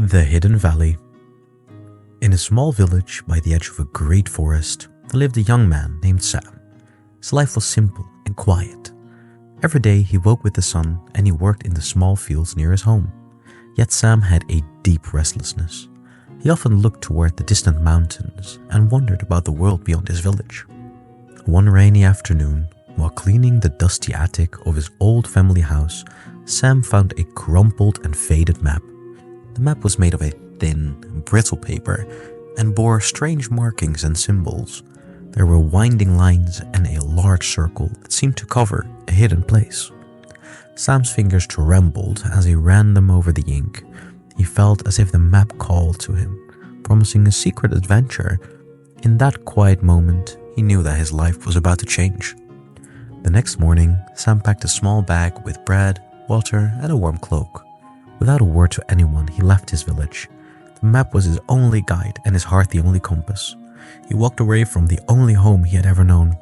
The Hidden Valley. In a small village by the edge of a great forest, there lived a young man named Sam. His life was simple and quiet. Every day he woke with the sun and he worked in the small fields near his home. Yet Sam had a deep restlessness. He often looked toward the distant mountains and wondered about the world beyond his village. One rainy afternoon, while cleaning the dusty attic of his old family house, Sam found a crumpled and faded map. The map was made of a thin, brittle paper and bore strange markings and symbols. There were winding lines and a large circle that seemed to cover a hidden place. Sam's fingers trembled as he ran them over the ink. He felt as if the map called to him, promising a secret adventure. In that quiet moment, he knew that his life was about to change. The next morning, Sam packed a small bag with bread, water, and a warm cloak. Without a word to anyone, he left his village. The map was his only guide and his heart the only compass. He walked away from the only home he had ever known,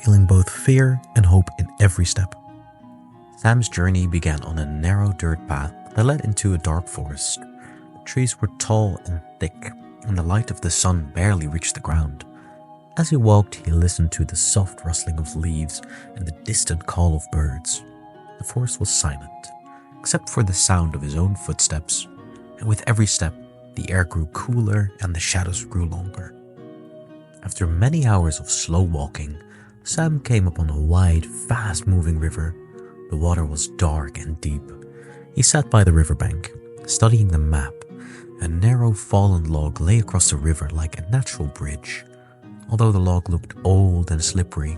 feeling both fear and hope in every step. Sam's journey began on a narrow dirt path that led into a dark forest. The trees were tall and thick, and the light of the sun barely reached the ground. As he walked, he listened to the soft rustling of leaves and the distant call of birds. The forest was silent, except for the sound of his own footsteps, and with every step, the air grew cooler and the shadows grew longer. After many hours of slow walking, Sam came upon a wide, fast-moving river. The water was dark and deep. He sat by the riverbank, studying the map. A narrow, fallen log lay across the river like a natural bridge. Although the log looked old and slippery,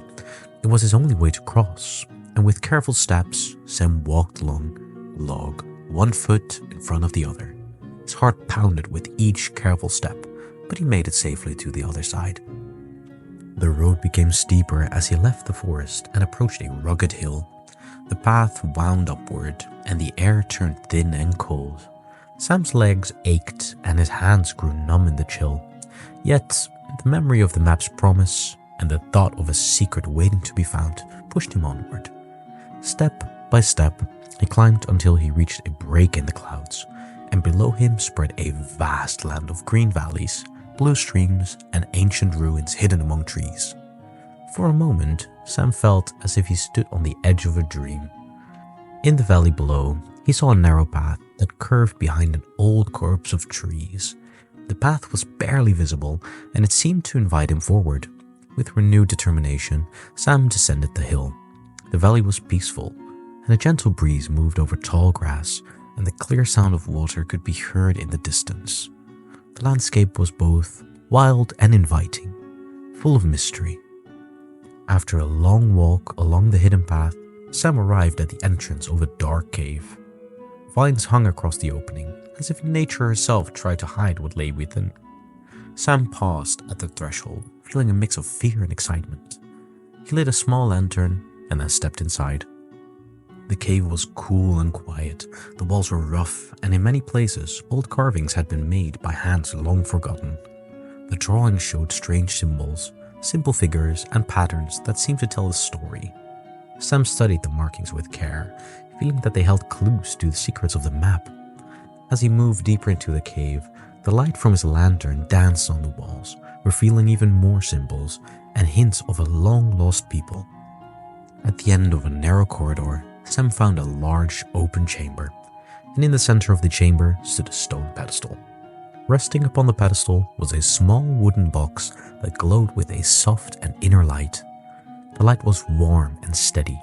it was his only way to cross, and with careful steps, Sam walked along the log, one foot in front of the other. His heart pounded with each careful step, but he made it safely to the other side. The road became steeper as he left the forest and approached a rugged hill. The path wound upward, and the air turned thin and cold. Sam's legs ached and his hands grew numb in the chill. Yet, the memory of the map's promise and the thought of a secret waiting to be found pushed him onward. Step by step, he climbed until he reached a break in the clouds, and below him spread a vast land of green valleys, blue streams, and ancient ruins hidden among trees. For a moment, Sam felt as if he stood on the edge of a dream. In the valley below, he saw a narrow path that curved behind an old copse of trees. The path was barely visible, and it seemed to invite him forward. With renewed determination, Sam descended the hill. The valley was peaceful, and a gentle breeze moved over tall grass, and the clear sound of water could be heard in the distance. The landscape was both wild and inviting, full of mystery. After a long walk along the hidden path, Sam arrived at the entrance of a dark cave. Vines hung across the opening, as if nature herself tried to hide what lay within. Sam paused at the threshold, feeling a mix of fear and excitement. He lit a small lantern and then stepped inside. The cave was cool and quiet. The walls were rough, and in many places, old carvings had been made by hands long forgotten. The drawings showed strange symbols, simple figures, and patterns that seemed to tell a story. Sam studied the markings with care, feeling that they held clues to the secrets of the map. As he moved deeper into the cave, the light from his lantern danced on the walls, revealing even more symbols and hints of a long-lost people. At the end of a narrow corridor, Sam found a large open chamber, and in the center of the chamber stood a stone pedestal. Resting upon the pedestal was a small wooden box that glowed with a soft and inner light. The light was warm and steady,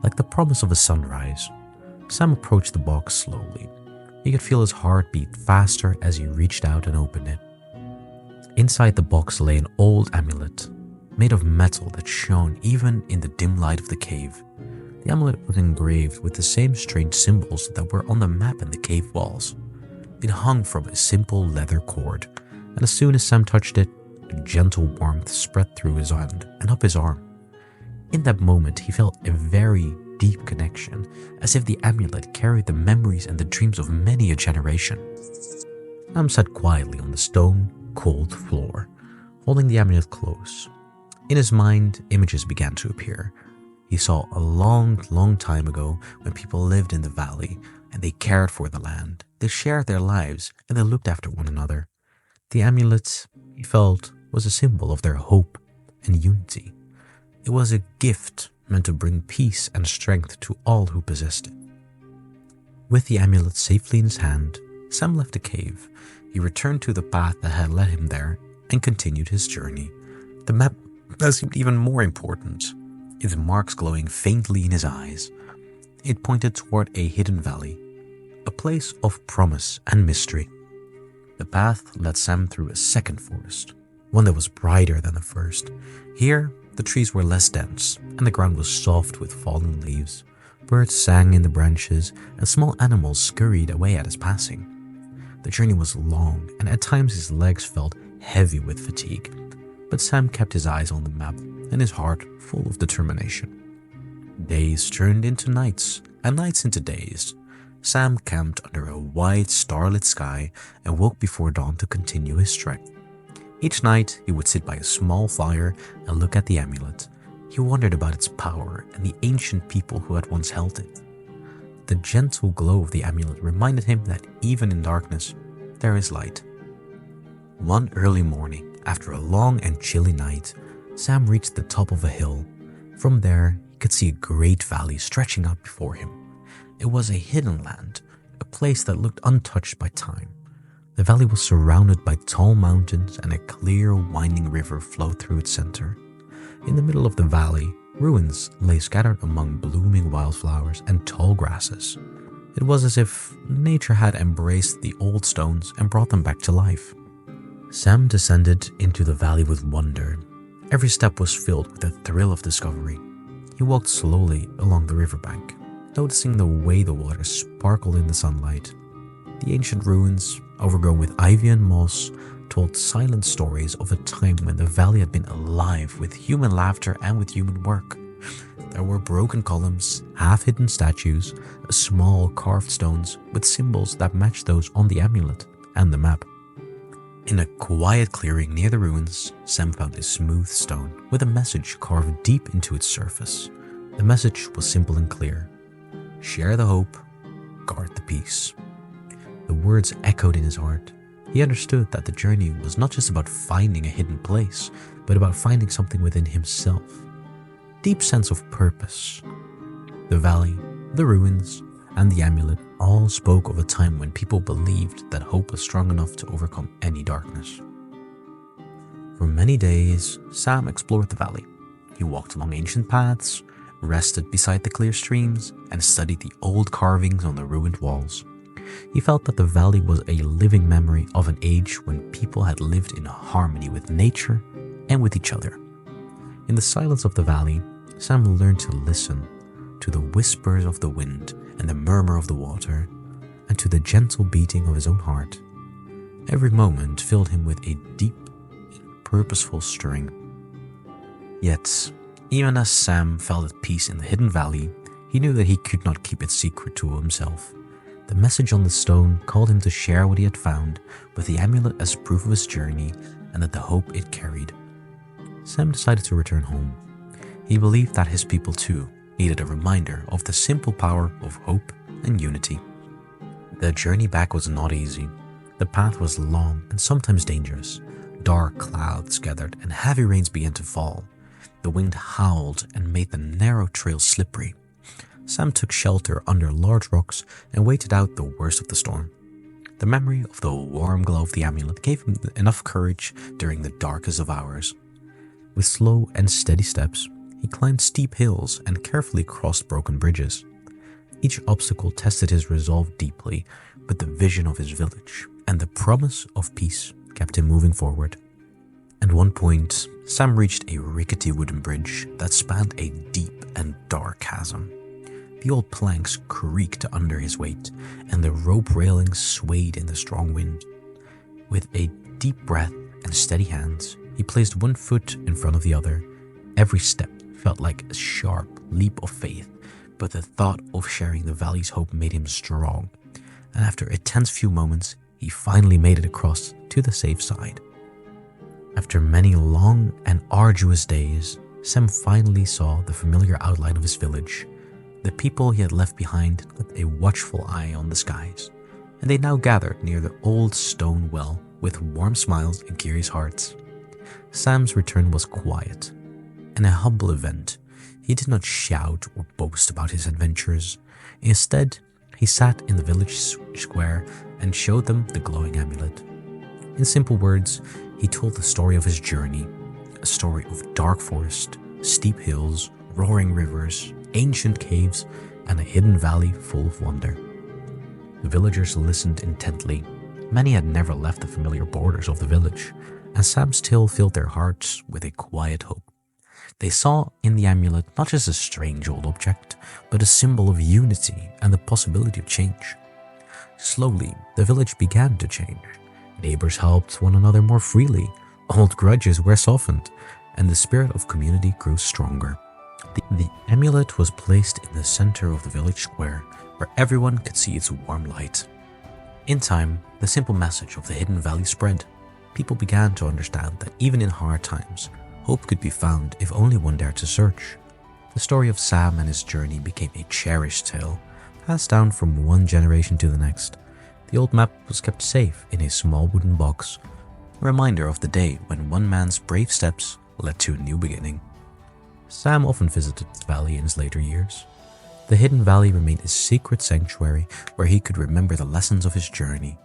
like the promise of a sunrise. Sam approached the box slowly. He could feel his heart beat faster as he reached out and opened it. Inside the box lay an old amulet, made of metal that shone even in the dim light of the cave. The amulet was engraved with the same strange symbols that were on the map and the cave walls. It hung from a simple leather cord, and as soon as Sam touched it, a gentle warmth spread through his hand and up his arm. In that moment, he felt a very deep connection, as if the amulet carried the memories and the dreams of many a generation. Sam sat quietly on the stone, cold floor, holding the amulet close. In his mind, images began to appear. He saw a long time ago when people lived in the valley, and they cared for the land. They shared their lives, and they looked after one another. The amulet, he felt, was a symbol of their hope and unity. It was a gift meant to bring peace and strength to all who possessed it. With the amulet safely in his hand, Sam left the cave. He returned to the path that had led him there and continued his journey. The map seemed even more important, its marks glowing faintly in his eyes. It pointed toward a hidden valley, a place of promise and mystery. The path led Sam through a second forest, one that was brighter than the first. Here, the trees were less dense, and the ground was soft with fallen leaves. Birds sang in the branches, and small animals scurried away at his passing. The journey was long, and at times his legs felt heavy with fatigue, but Sam kept his eyes on the map and his heart full of determination. Days turned into nights, and nights into days. Sam camped under a wide, starlit sky and woke before dawn to continue his trek. Each night, he would sit by a small fire and look at the amulet. He wondered about its power and the ancient people who had once held it. The gentle glow of the amulet reminded him that even in darkness, there is light. One early morning, after a long and chilly night, Sam reached the top of a hill. From there, he could see a great valley stretching out before him. It was a hidden land, a place that looked untouched by time. The valley was surrounded by tall mountains, and a clear, winding river flowed through its center. In the middle of the valley, ruins lay scattered among blooming wildflowers and tall grasses. It was as if nature had embraced the old stones and brought them back to life. Sam descended into the valley with wonder. Every step was filled with a thrill of discovery. He walked slowly along the riverbank, noticing the way the water sparkled in the sunlight. The ancient ruins, overgrown with ivy and moss, told silent stories of a time when the valley had been alive with human laughter and with human work. There were broken columns, half-hidden statues, small carved stones with symbols that matched those on the amulet and the map. In a quiet clearing near the ruins, Sam found a smooth stone with a message carved deep into its surface. The message was simple and clear. Share the hope, guard the peace. The words echoed in his heart. He understood that the journey was not just about finding a hidden place, but about finding something within himself. Deep sense of purpose. The valley, the ruins, and the amulet all spoke of a time when people believed that hope was strong enough to overcome any darkness. For many days, Sam explored the valley. He walked along ancient paths, rested beside the clear streams, and studied the old carvings on the ruined walls. He felt that the valley was a living memory of an age when people had lived in harmony with nature and with each other. In the silence of the valley, Sam learned to listen to the whispers of the wind and the murmur of the water, and to the gentle beating of his own heart. Every moment filled him with a deep and purposeful stirring. Yet, even as Sam felt at peace in the hidden valley, he knew that he could not keep its secret to himself. The message on the stone called him to share what he had found, with the amulet as proof of his journey and that the hope it carried. Sam decided to return home. He believed that his people too needed a reminder of the simple power of hope and unity. The journey back was not easy. The path was long and sometimes dangerous. Dark clouds gathered and heavy rains began to fall. The wind howled and made the narrow trail slippery. Sam took shelter under large rocks and waited out the worst of the storm. The memory of the warm glow of the amulet gave him enough courage during the darkest of hours. With slow and steady steps, he climbed steep hills and carefully crossed broken bridges. Each obstacle tested his resolve deeply, but the vision of his village and the promise of peace kept him moving forward. At one point, Sam reached a rickety wooden bridge that spanned a deep and dark chasm. The old planks creaked under his weight, and the rope railings swayed in the strong wind. With a deep breath and steady hands, he placed one foot in front of the other. Every step felt like a sharp leap of faith, but the thought of sharing the valley's hope made him strong. And after a tense few moments, he finally made it across to the safe side. After many long and arduous days, Sam finally saw the familiar outline of his village. The people he had left behind kept a watchful eye on the skies, and they now gathered near the old stone well with warm smiles and curious hearts. Sam's return was quiet and a humble event. He did not shout or boast about his adventures. Instead, he sat in the village square and showed them the glowing amulet. In simple words, he told the story of his journey, a story of dark forest, steep hills, roaring rivers, ancient caves, and a hidden valley full of wonder. The villagers listened intently. Many had never left the familiar borders of the village, and Sam's tale filled their hearts with a quiet hope. They saw in the amulet not just a strange old object, but a symbol of unity and the possibility of change. Slowly, the village began to change. Neighbors helped one another more freely, old grudges were softened, and the spirit of community grew stronger. The amulet was placed in the center of the village square, where everyone could see its warm light. In time, the simple message of the hidden valley spread. People began to understand that even in hard times, hope could be found if only one dared to search. The story of Sam and his journey became a cherished tale, passed down from one generation to the next. The old map was kept safe in a small wooden box, a reminder of the day when one man's brave steps led to a new beginning. Sam often visited the valley in his later years. The hidden valley remained a secret sanctuary where he could remember the lessons of his journey.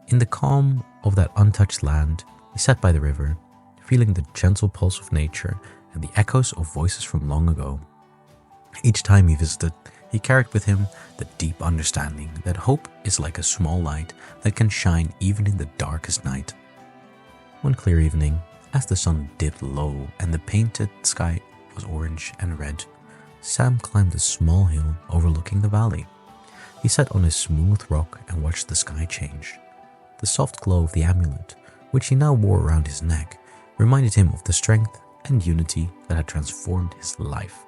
In the calm of that untouched land, he sat by the river, feeling the gentle pulse of nature and the echoes of voices from long ago. Each time he visited, he carried with him the deep understanding that hope is like a small light that can shine even in the darkest night. One clear evening, as the sun dipped low and the painted sky was orange and red, Sam climbed a small hill overlooking the valley. He sat on a smooth rock and watched the sky change. The soft glow of the amulet, which he now wore around his neck, reminded him of the strength and unity that had transformed his life.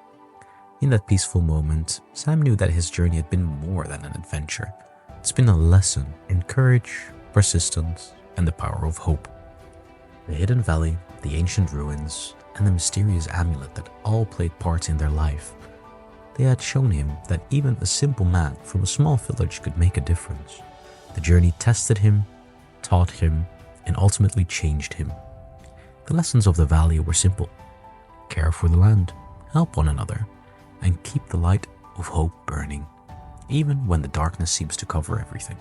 In that peaceful moment, Sam knew that his journey had been more than an adventure. It's been a lesson in courage, persistence, and the power of hope. The hidden valley, the ancient ruins, and the mysterious amulet that all played parts in their life. They had shown him that even a simple man from a small village could make a difference. The journey tested him, taught him, and ultimately changed him. The lessons of the valley were simple. Care for the land, help one another, and keep the light of hope burning, even when the darkness seems to cover everything.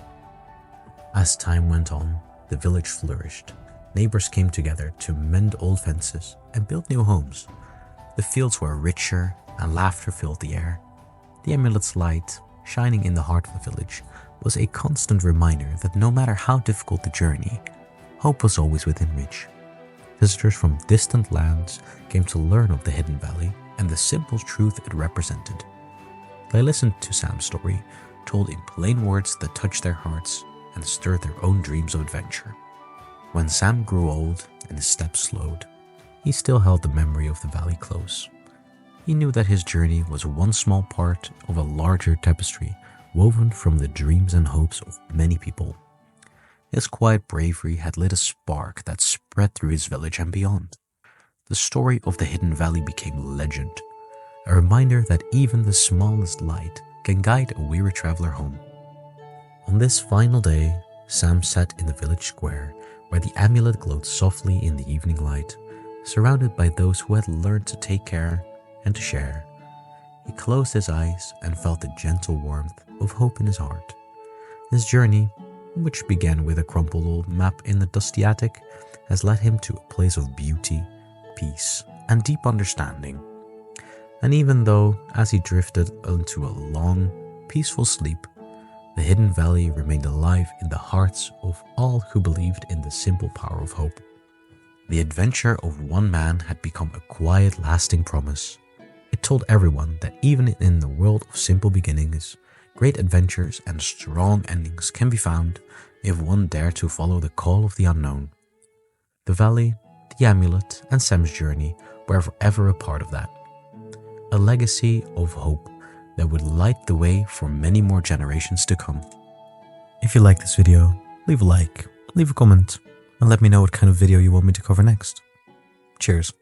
As time went on, the village flourished. Neighbors came together to mend old fences and build new homes. The fields were richer and laughter filled the air. The amulet's light, shining in the heart of the village, was a constant reminder that no matter how difficult the journey, hope was always within reach. Visitors from distant lands came to learn of the hidden valley and the simple truth it represented. They listened to Sam's story, told in plain words that touched their hearts and stirred their own dreams of adventure. When Sam grew old and his steps slowed, he still held the memory of the valley close. He knew that his journey was one small part of a larger tapestry woven from the dreams and hopes of many people. His quiet bravery had lit a spark that spread through his village and beyond. The story of the hidden valley became legend, a reminder that even the smallest light can guide a weary traveler home. On this final day, Sam sat in the village square where the amulet glowed softly in the evening light, surrounded by those who had learned to take care and to share. He closed his eyes and felt the gentle warmth of hope in his heart. His journey, which began with a crumpled old map in the dusty attic, has led him to a place of beauty, peace, and deep understanding. And even though, as he drifted into a long, peaceful sleep, the hidden valley remained alive in the hearts of all who believed in the simple power of hope. The adventure of one man had become a quiet, lasting promise. It told everyone that even in the world of simple beginnings, great adventures and strong endings can be found if one dared to follow the call of the unknown. The valley, the amulet, and Sam's journey were forever a part of that. A legacy of hope that would light the way for many more generations to come. If you like this video, leave a like, leave a comment, and let me know what kind of video you want me to cover next. Cheers.